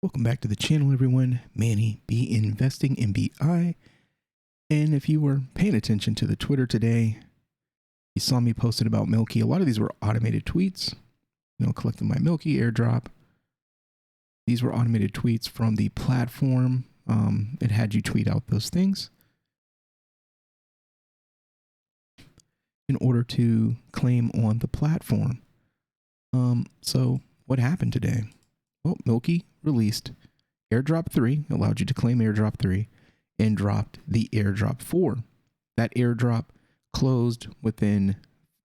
Welcome back to the channel, everyone. Manny B Investing in BI. And if you were paying attention to the Twitter today, you saw me posted about MilKy. A lot of these were automated tweets, collecting my MilKy airdrop. These were automated tweets from the platform. It had you tweet out those things in order to claim on the platform. So what happened today? Well, MilKy released Airdrop 3, allowed you to claim Airdrop 3, and dropped the Airdrop 4. That airdrop closed within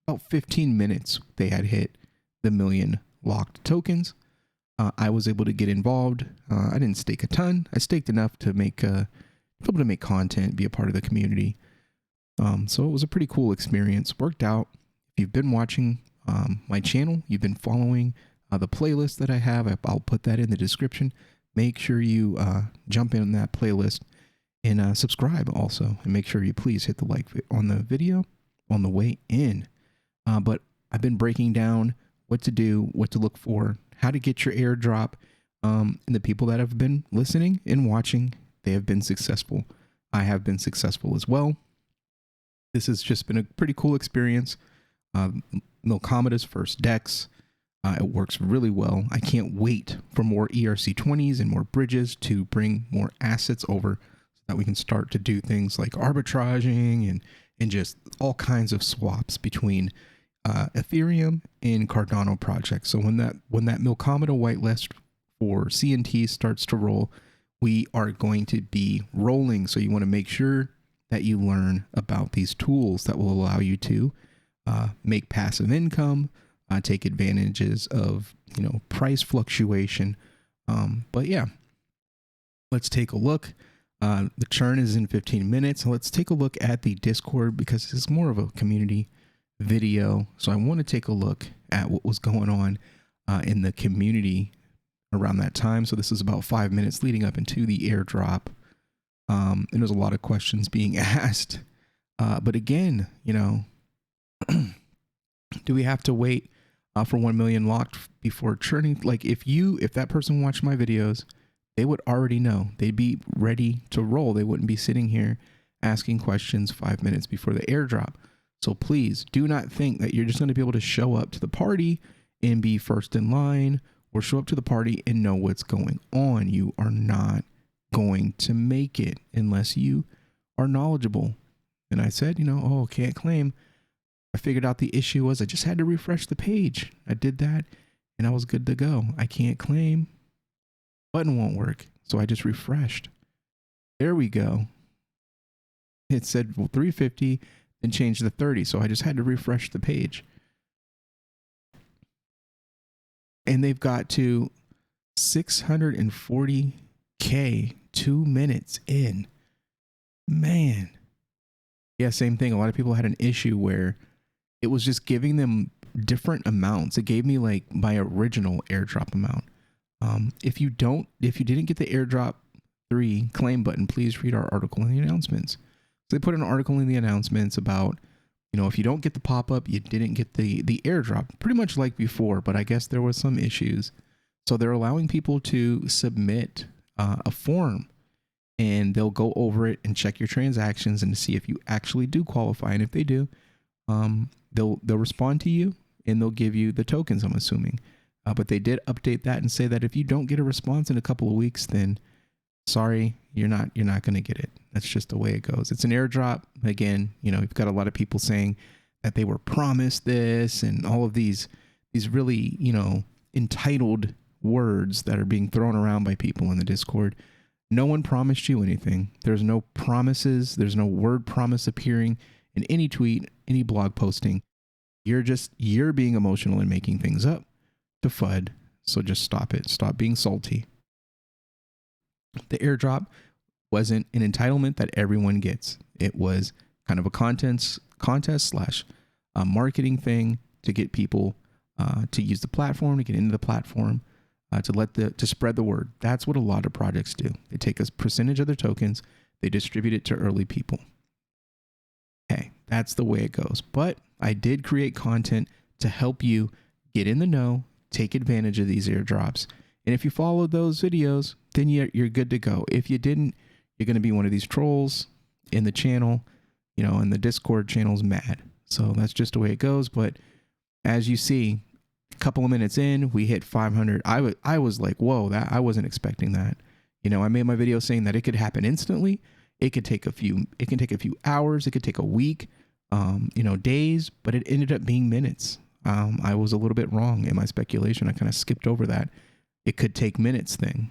about 15 minutes. They had hit the 1 million locked tokens. I was able to get involved. I didn't stake a ton. I staked enough to be able to make content, be a part of the community. So it was a pretty cool experience. Worked out. If you've been watching my channel, you've been following the playlist that I have, I'll put that in the description. Make sure you jump in that playlist and subscribe also. And make sure you please hit the like on the video on the way in. But I've been breaking down what to do, what to look for, how to get your airdrop. And the people that have been listening and watching, they have been successful. I have been successful as well. This has just been a pretty cool experience. Milkomada's first DEX. It works really well. I can't wait for more ERC20s and more bridges to bring more assets over so that we can start to do things like arbitraging and just all kinds of swaps between Ethereum and Cardano projects. So when that Milkomada whitelist for CNT starts to roll, we are going to be rolling. So you want to make sure that you learn about these tools that will allow you to make passive income, take advantages of, price fluctuation. But yeah, let's take a look. The churn is in 15 minutes. So let's take a look at the Discord because it's more of a community video. So I want to take a look at what was going on in the community around that time. So this is about 5 minutes leading up into the airdrop. And there's a lot of questions being asked. But again, do we have to wait for 1 million locked before churning? Like if that person watched my videos, they would already know. They'd be ready to roll. They wouldn't be sitting here asking questions 5 minutes before the airdrop. So please do not think that you're just going to be able to show up to the party and be first in line, or show up to the party and know what's going on. You are not going to make it unless you are knowledgeable. And I said, can't claim. I figured out the issue was I just had to refresh the page. I did that and I was good to go. I can't claim. Button won't work. So I just refreshed. There we go. It said 350, then changed to 30. So I just had to refresh the page. And they've got to 640K 2 minutes in. Man. Yeah, same thing. A lot of people had an issue where it was just giving them different amounts. It gave me like my original airdrop amount. If you didn't get the airdrop 3 claim button, please read our article in the announcements. So they put an article in the announcements about, if you don't get the pop-up, you didn't get the airdrop, pretty much like before, but I guess there was some issues. So they're allowing people to submit a form, and they'll go over it and check your transactions and see if you actually do qualify. And if they do, they'll respond to you and they'll give you the tokens, I'm assuming. But they did update that and say that if you don't get a response in a couple of weeks, then sorry, you're not going to get it. That's just the way it goes. It's an airdrop. Again, you've got a lot of people saying that they were promised this and all of these really, entitled words that are being thrown around by people in the Discord. No one promised you anything. There's no promises. There's no word promise appearing in any tweet, any blog posting. You're being emotional and making things up to FUD. So just stop it. Stop being salty. The airdrop wasn't an entitlement that everyone gets. It was kind of a contest / marketing thing to get people to use the platform, to get into the platform, to spread the word. That's what a lot of projects do. They take a percentage of their tokens, they distribute it to early people. Okay, that's the way it goes. But I did create content to help you get in the know, take advantage of these airdrops, And if you follow those videos, then you're good to go. If you didn't, you're going to be one of these trolls in the channel, you know, and the Discord channel's mad. So that's just the way it goes. But as you see, a couple of minutes in, we hit 500. I was like, whoa, I wasn't expecting that. You know, I made my video saying that it could happen instantly. It can take a few hours. It could take a week, you know, days, but it ended up being minutes. I was a little bit wrong in my speculation. I kind of skipped over that. It could take minutes thing.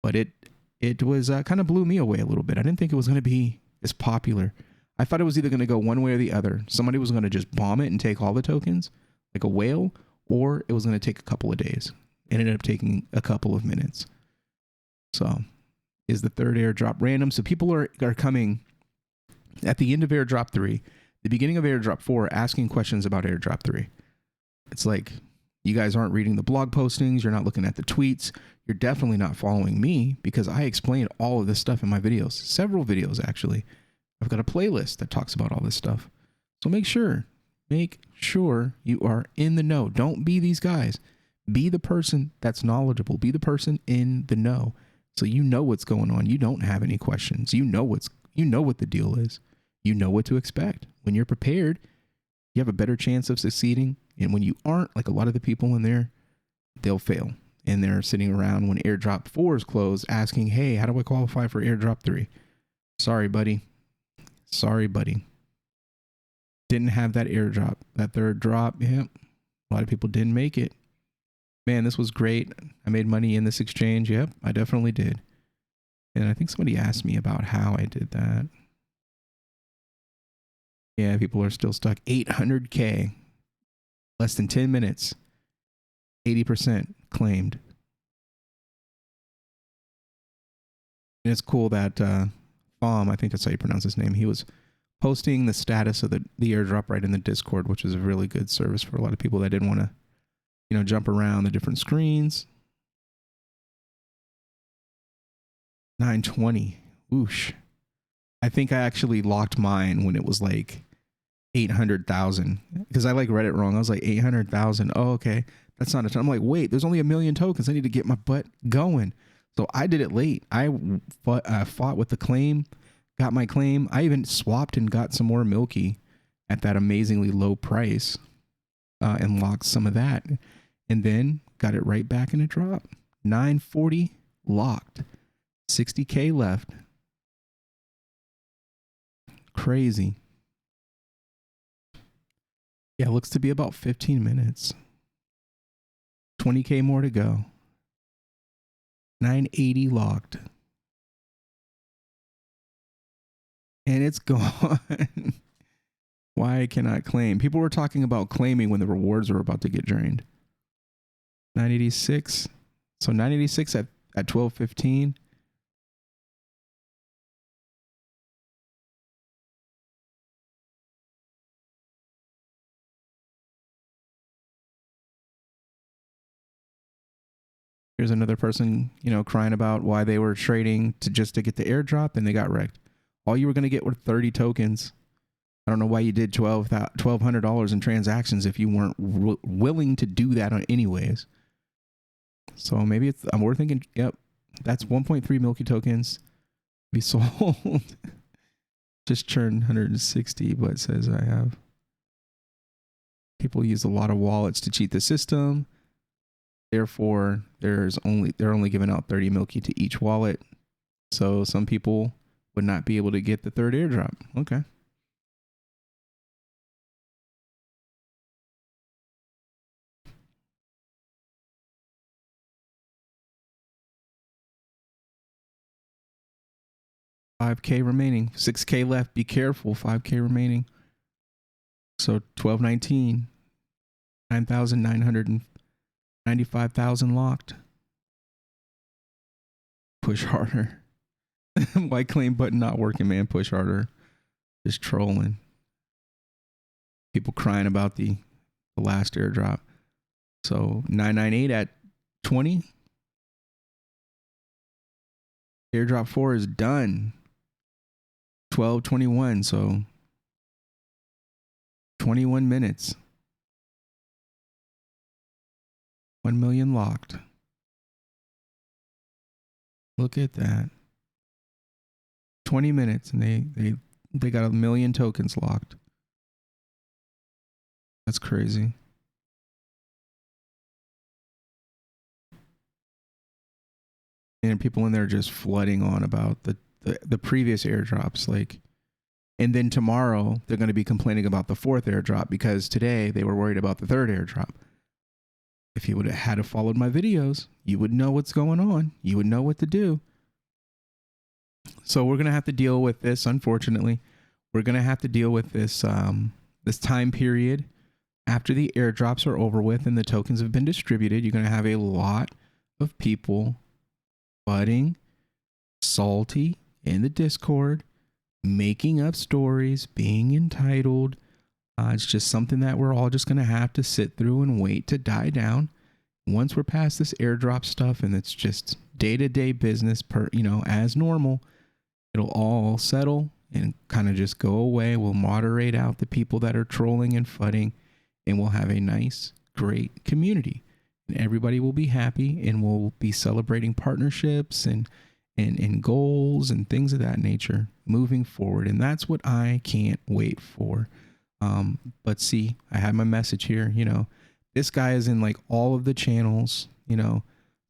But it was kind of blew me away a little bit. I didn't think it was going to be as popular. I thought it was either going to go one way or the other. Somebody was going to just bomb it and take all the tokens like a whale, or it was going to take a couple of days. It ended up taking a couple of minutes. So is the third airdrop random? So people are coming at the end of airdrop 3, the beginning of airdrop 4, asking questions about airdrop 3. It's like, you guys aren't reading the blog postings. You're not looking at the tweets. You're definitely not following me because I explained all of this stuff in my videos, several videos, actually. I've got a playlist that talks about all this stuff. So make sure you are in the know. Don't be these guys. Be the person that's knowledgeable. Be the person in the know. So you know what's going on. You don't have any questions. You know what the deal is. You know what to expect. When you're prepared, you have a better chance of succeeding. And when you aren't, like a lot of the people in there, they'll fail. And they're sitting around when airdrop 4 is closed asking, hey, how do I qualify for airdrop 3? Sorry, buddy. Didn't have that airdrop. That third drop, yeah. A lot of people didn't make it. Man, this was great. I made money in this exchange. Yep, I definitely did. And I think somebody asked me about how I did that. Yeah, people are still stuck. 800K. Less than 10 minutes. 80% claimed. And it's cool that Fom, I think that's how you pronounce his name, he was posting the status of the airdrop right in the Discord, which is a really good service for a lot of people that didn't want to, you know, jump around the different screens. 920. Whoosh. I think I actually locked mine when it was like 800,000 because I like read it wrong. I was like 800,000. Oh, okay. That's not a ton. I'm like, wait, there's only 1 million tokens. I need to get my butt going. So I did it late. I fought with the claim, got my claim. I even swapped and got some more Milky at that amazingly low price and locked some of that. And then got it right back in a drop. 940 locked. 60K left. Crazy. Yeah, it looks to be about 15 minutes. 20K more to go. 980 locked. And it's gone. Why I cannot claim? People were talking about claiming when the rewards were about to get drained. 986. So 986 at 12:15. Here's another person, you know, crying about why they were trading to get the airdrop and they got wrecked. All you were going to get were 30 tokens. I don't know why you did $1,200 in transactions if you weren't willing to do that anyways. So maybe we're thinking, yep, that's 1.3 Milky tokens be sold. Just churned 160, but it says I have. People use a lot of wallets to cheat the system. Therefore, they're only giving out 30 Milky to each wallet. So some people would not be able to get the third airdrop. Okay. $5K remaining. 6K left. Be careful. 5K remaining. So 1219. 9,995,000 locked. Push harder. White claim button not working, man. Push harder. Just trolling. People crying about the last airdrop. So 998 at 20. Airdrop 4 is done. 12:21. So 21 minutes. 1 million locked. Look at that. 20 minutes and they got 1 million tokens locked. That's crazy. And people in there just flooding on about the previous airdrops, like, and then tomorrow they're going to be complaining about the 4th airdrop because today they were worried about the 3rd airdrop. If you would have had followed my videos, you would know what's going on. You would know what to do. So we're going to have to deal with this. Unfortunately, we're going to have to deal with this, this time period after the airdrops are over with and the tokens have been distributed. You're going to have a lot of people budding, salty in the Discord, making up stories, being entitled. It's just something that we're all just going to have to sit through and wait to die down. Once we're past this airdrop stuff and it's just day-to-day business as normal, it'll all settle and kind of just go away. We'll moderate out the people that are trolling and fudding, and we'll have a nice, great community. And everybody will be happy, and we'll be celebrating partnerships and goals and things of that nature moving forward. And that's what I can't wait for. But see, I have my message here. This guy is in like all of the channels,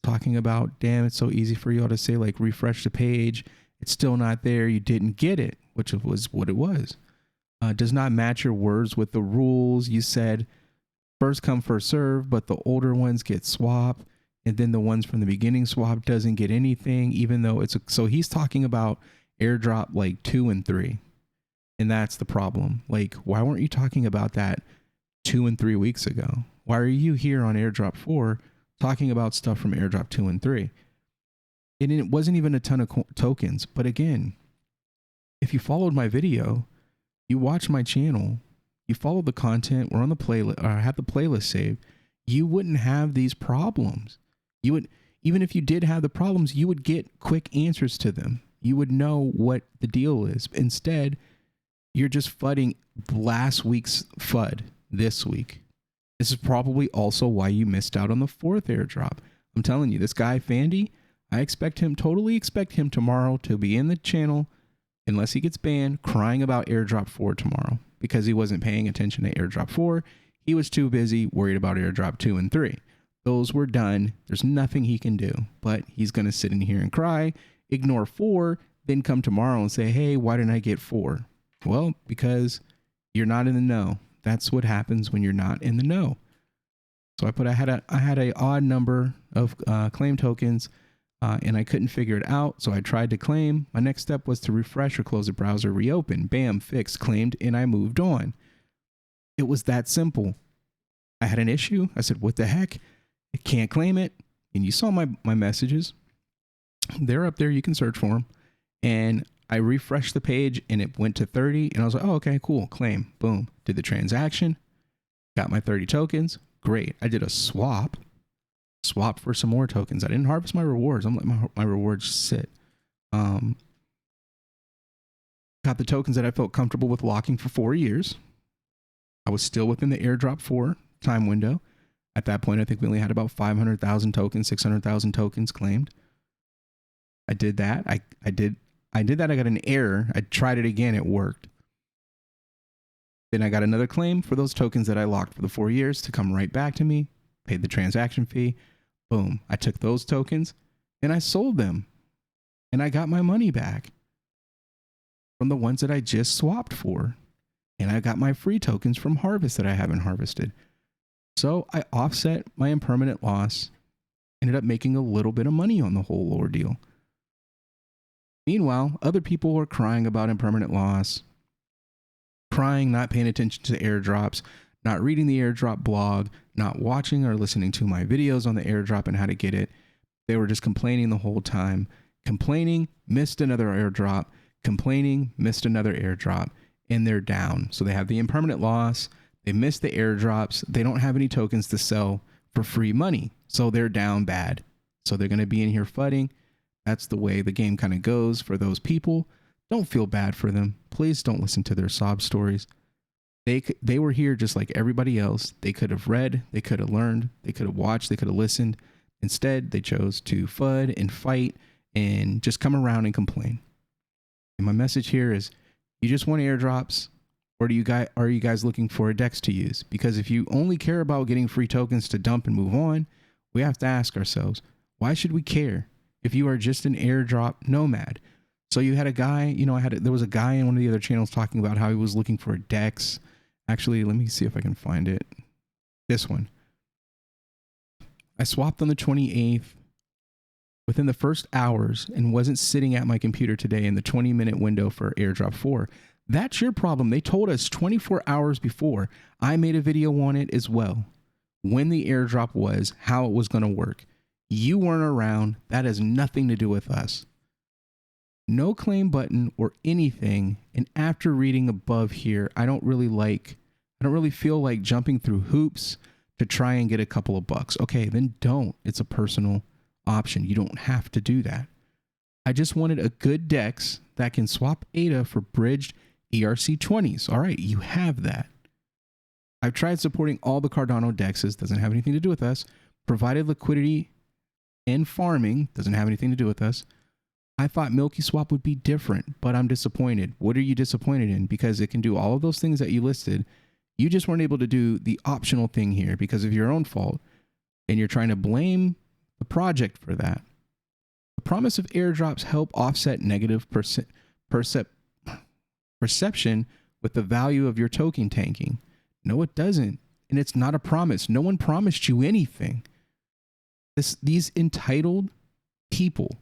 talking about, damn, it's so easy for y'all to say like refresh the page. It's still not there. You didn't get it, which was what it was. Does not match your words with the rules. You said first come, first serve, but the older ones get swapped. And then the ones from the beginning swap doesn't get anything, even though so he's talking about airdrop like 2 and 3. And that's the problem. Like, why weren't you talking about that 2 and 3 weeks ago? Why are you here on airdrop 4 talking about stuff from airdrop 2 and 3? And it wasn't even a ton of tokens. But again, if you followed my video, you watch my channel, you follow the content, we're on the playlist, or I have the playlist saved, you wouldn't have these problems. You would, even if you did have the problems, you would get quick answers to them. You would know what the deal is. Instead, you're just fudding last week's FUD this week. This is probably also why you missed out on the 4th airdrop. I'm telling you, this guy, Fandy, totally expect him tomorrow to be in the channel, unless he gets banned, crying about airdrop 4 tomorrow because he wasn't paying attention to airdrop 4. He was too busy worried about airdrop 2 and 3. Those were done. There's nothing he can do, but he's going to sit in here and cry, ignore 4, then come tomorrow and say, hey, why didn't I get 4? Well, because you're not in the know. That's what happens when you're not in the know. So I had a odd number of claim tokens, and I couldn't figure it out. So I tried to claim. My next step was to refresh or close the browser, reopen. Bam, fixed, claimed, and I moved on. It was that simple. I had an issue. I said, what the heck? I can't claim it. And you saw my messages. They're up there. You can search for them. And I refreshed the page and it went to 30. And I was like, oh, okay, cool. Claim. Boom. Did the transaction. Got my 30 tokens. Great. I did a swap for some more tokens. I didn't harvest my rewards. I'm letting my rewards sit. Got the tokens that I felt comfortable with locking for 4 years. I was still within the airdrop 4 time window. At that point, I think we only had about 500,000 tokens, 600,000 tokens claimed. I did that. I did that. I got an error. I tried it again. It worked. Then I got another claim for those tokens that I locked for the 4 years to come right back to me. Paid the transaction fee. Boom. I took those tokens and I sold them. And I got my money back from the ones that I just swapped for. And I got my free tokens from Harvest that I haven't harvested. So I offset my impermanent loss. Ended up making a little bit of money on the whole ordeal. Meanwhile, other people were crying about impermanent loss. Crying, not paying attention to airdrops, not reading the airdrop blog, not watching or listening to my videos on the airdrop and how to get it. They were just complaining the whole time. Complaining, missed another airdrop. Complaining, missed another airdrop. And they're down. So they have the impermanent loss. They missed the airdrops. They don't have any tokens to sell for free money. So they're down bad. So they're going to be in here fudding. That's the way the game kind of goes for those people. Don't feel bad for them. Please don't listen to their sob stories. They were here just like everybody else. They could have read, they could have learned, they could have watched, they could have listened. Instead, they chose to FUD and fight and just come around and complain. And my message here is, you just want airdrops, or are you guys looking for a DEX to use? Because if you only care about getting free tokens to dump and move on, we have to ask ourselves, why should we care if you are just an airdrop nomad? So you had a guy, there was a guy in one of the other channels talking about how he was looking for a DEX. Actually, let me see if I can find it. This one. I swapped on the 28th within the first hours and wasn't sitting at my computer today in the 20-minute window for airdrop 4. That's your problem. They told us 24 hours before. I made a video on it as well. When the airdrop was, how it was going to work. You weren't around. That has nothing to do with us. No claim button or anything. And after reading above here, I don't really feel like jumping through hoops to try and get a couple of bucks. Okay, then don't. It's a personal option. You don't have to do that. I just wanted a good DEX that can swap ADA for bridged ERC20s. All right, you have that. I've tried supporting all the Cardano DEXs. Doesn't have anything to do with us. Provided liquidity and farming. Doesn't have anything to do with us. I thought MilkySwap would be different, but I'm disappointed. What are you disappointed in? Because it can do all of those things that you listed. You just weren't able to do the optional thing here because of your own fault. And you're trying to blame the project for that. The promise of airdrops help offset negative perception with the value of your token tanking. No, it doesn't. And it's not a promise. No one promised you anything. These entitled people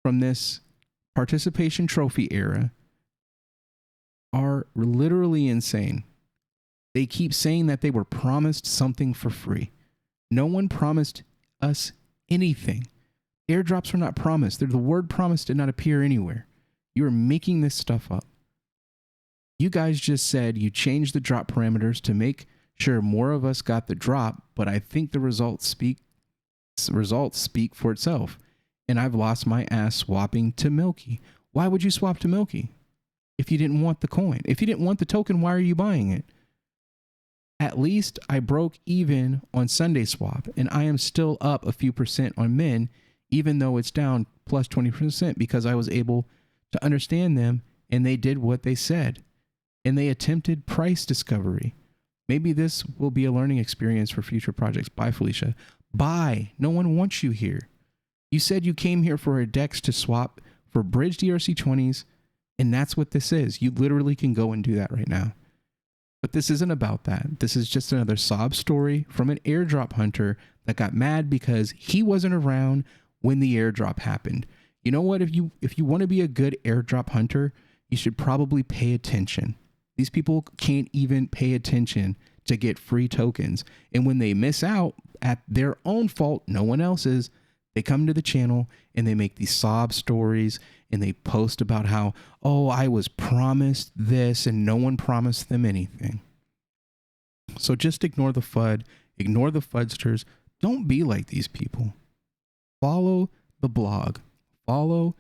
from this participation trophy era are literally insane. They keep saying that they were promised something for free. No one promised us anything. Airdrops were not promised. The word promise did not appear anywhere. You are making this stuff up. You guys just said you changed the drop parameters to make sure more of us got the drop, but I think the results speak for itself. And I've lost my ass swapping to Milky. Why would you swap to Milky if you didn't want the coin? If you didn't want the token, why are you buying it? At least I broke even on Sunday swap, and I am still up a few percent on Min, even though it's down plus 20% because I was able to understand them and they did what they said. And they attempted price discovery. Maybe this will be a learning experience for future projects. Bye, Felicia. Bye. No one wants you here. You said you came here for a DEX to swap for bridged ERC20s, and that's what this is. You literally can go and do that right now. But this isn't about that. This is just another sob story from an airdrop hunter that got mad because he wasn't around when the airdrop happened. You know what? If you want to be a good airdrop hunter, you should probably pay attention. These people can't even pay attention to get free tokens. And when they miss out at their own fault, no one else's, they come to the channel and they make these sob stories and they post about how, oh, I was promised this and no one promised them anything. So just ignore the FUD, ignore the FUDsters. Don't be like these people. Follow the blog. Follow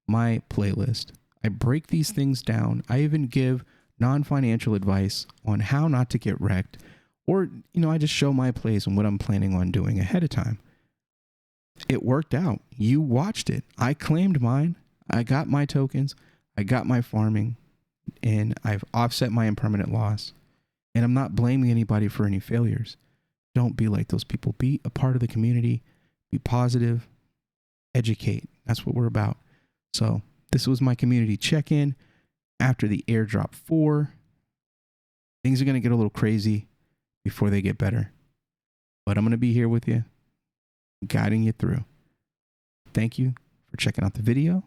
my playlist. I break these things down. I even give non-financial advice on how not to get wrecked. Or, I just show my plays and what I'm planning on doing ahead of time. It worked out. You watched it. I claimed mine. I got my tokens. I got my farming. And I've offset my impermanent loss. And I'm not blaming anybody for any failures. Don't be like those people. Be a part of the community. Be positive. Educate. That's what we're about. So this was my community check-in after the airdrop 4. Things are going to get a little crazy before they get better. But I'm going to be here with you, guiding you through. Thank you for checking out the video.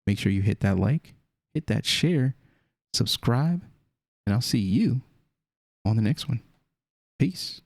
Make sure you hit that like, hit that share, subscribe, and I'll see you on the next one. Peace.